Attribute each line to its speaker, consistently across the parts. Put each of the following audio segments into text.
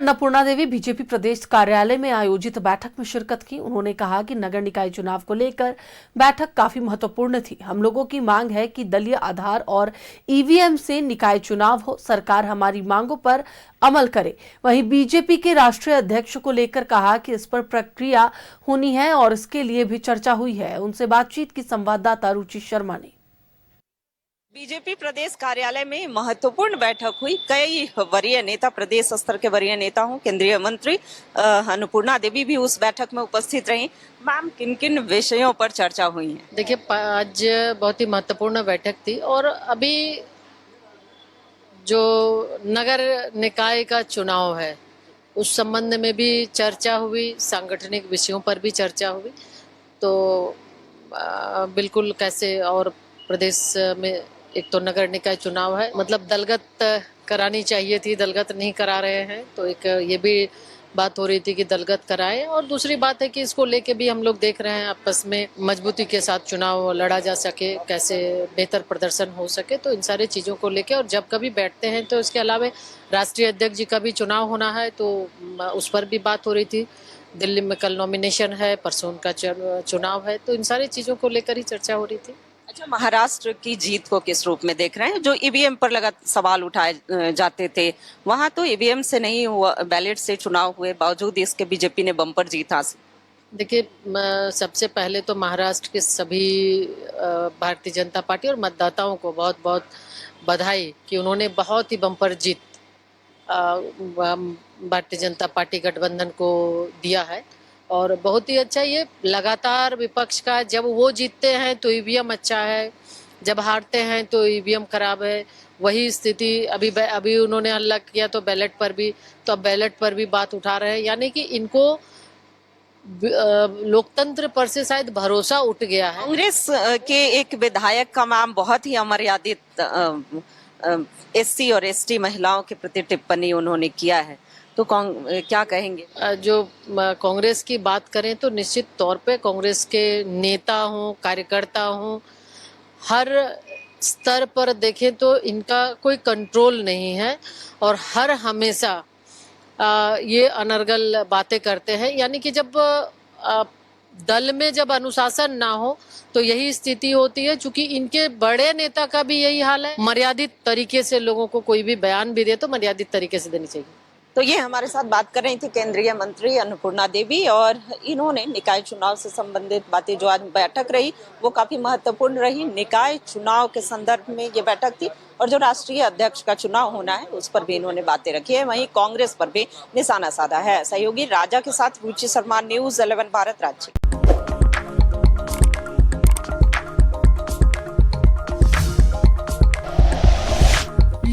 Speaker 1: अन्नपूर्णा देवी BJP प्रदेश कार्यालय में आयोजित बैठक में शिरकत की। उन्होंने कहा कि नगर निकाय चुनाव को लेकर बैठक काफी महत्वपूर्ण थी। हम लोगों की मांग है कि दलीय आधार और ईवीएम से निकाय चुनाव हो। सरकार हमारी मांगों पर अमल करे। वहीं बीजेपी के राष्ट्रीय अध्यक्ष को लेकर कहा कि इस पर प्रक्रिया होनी है और इसके लिए भी चर्चा हुई है। उनसे बातचीत की संवाददाता रुचि शर्मा ने।
Speaker 2: बीजेपी प्रदेश कार्यालय में महत्वपूर्ण बैठक हुई। कई वरीय नेता, प्रदेश स्तर के वरीय नेता हूँ, केंद्रीय मंत्री अन्नपूर्णा देवी भी उस बैठक में उपस्थित रहीं। मैम, किन किन विषयों पर चर्चा हुई है?
Speaker 3: देखिए, आज बहुत ही महत्वपूर्ण बैठक थी और अभी जो नगर निकाय का चुनाव है उस संबंध में भी चर्चा हुई, सांगठनिक विषयों पर भी चर्चा हुई। तो बिल्कुल कैसे, और प्रदेश में एक तो नगर निकाय चुनाव है, मतलब दलगत करानी चाहिए थी, दलगत नहीं करा रहे हैं, तो एक ये भी बात हो रही थी कि दलगत कराएं। और दूसरी बात है कि इसको लेके भी हम लोग देख रहे हैं आपस में मजबूती के साथ चुनाव लड़ा जा सके, कैसे बेहतर प्रदर्शन हो सके, तो इन सारी चीज़ों को लेके। और जब कभी बैठते हैं तो इसके अलावा राष्ट्रीय अध्यक्ष जी का भी चुनाव होना है, तो उस पर भी बात हो रही थी। दिल्ली में कल नॉमिनेशन है, परसों का चुनाव है, तो इन सारी चीज़ों को लेकर ही चर्चा हो रही थी।
Speaker 2: अच्छा, महाराष्ट्र की जीत को किस रूप में देख रहे हैं? जो ईवीएम पर लगा सवाल उठाए जाते थे, वहां तो ईवीएम से नहीं हुआ, बैलेट से चुनाव हुए, बावजूद इसके बीजेपी ने बम्पर जीत हासिल।
Speaker 3: देखिए, सबसे पहले तो महाराष्ट्र के सभी भारतीय जनता पार्टी और मतदाताओं को बहुत बहुत बधाई कि उन्होंने बहुत ही बम्पर जीत भारतीय जनता पार्टी गठबंधन को दिया है। और बहुत ही अच्छा, ये लगातार विपक्ष का, जब वो जीतते हैं तो ईवीएम अच्छा है, जब हारते हैं तो ईवीएम खराब है। वही स्थिति अभी उन्होंने हल्ला किया तो बैलेट पर भी, तो अब बैलेट पर भी बात उठा रहे हैं। यानी कि इनको लोकतंत्र पर से शायद भरोसा उठ गया है।
Speaker 2: कांग्रेस के एक विधायक का नाम बहुत ही अमर्यादित एससी और एसटी महिलाओं के प्रति टिप्पणी उन्होंने किया है, तो क्या कहेंगे?
Speaker 3: जो कांग्रेस की बात करें तो निश्चित तौर पे कांग्रेस के नेता हों, कार्यकर्ता हों, हर स्तर पर देखें तो इनका कोई कंट्रोल नहीं है और हर हमेशा ये अनर्गल बातें करते हैं। यानी कि जब दल में जब अनुशासन ना हो तो यही स्थिति होती है। चूंकि इनके बड़े नेता का भी यही हाल है, मर्यादित तरीके से लोगों को कोई भी बयान भी दे तो मर्यादित तरीके से देनी चाहिए।
Speaker 2: तो ये हमारे साथ बात कर रही थी केंद्रीय मंत्री अन्नपूर्णा देवी, और इन्होंने निकाय चुनाव से संबंधित बातें, जो आज बैठक रही वो काफी महत्वपूर्ण रही। निकाय चुनाव के संदर्भ में ये बैठक थी और जो राष्ट्रीय अध्यक्ष का चुनाव होना है उस पर भी इन्होंने बातें रखी है। वहीं कांग्रेस पर भी निशाना साधा है। सहयोगी राजा के साथ Ruchi Sharma, news 11 Bharat, Ranchi.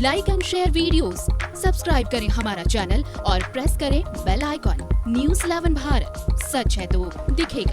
Speaker 4: Like and share videos, subscribe करें हमारा चैनल और प्रेस करें बेल आइकॉन। न्यूज़ 11 भारत, सच है तो दिखेगा।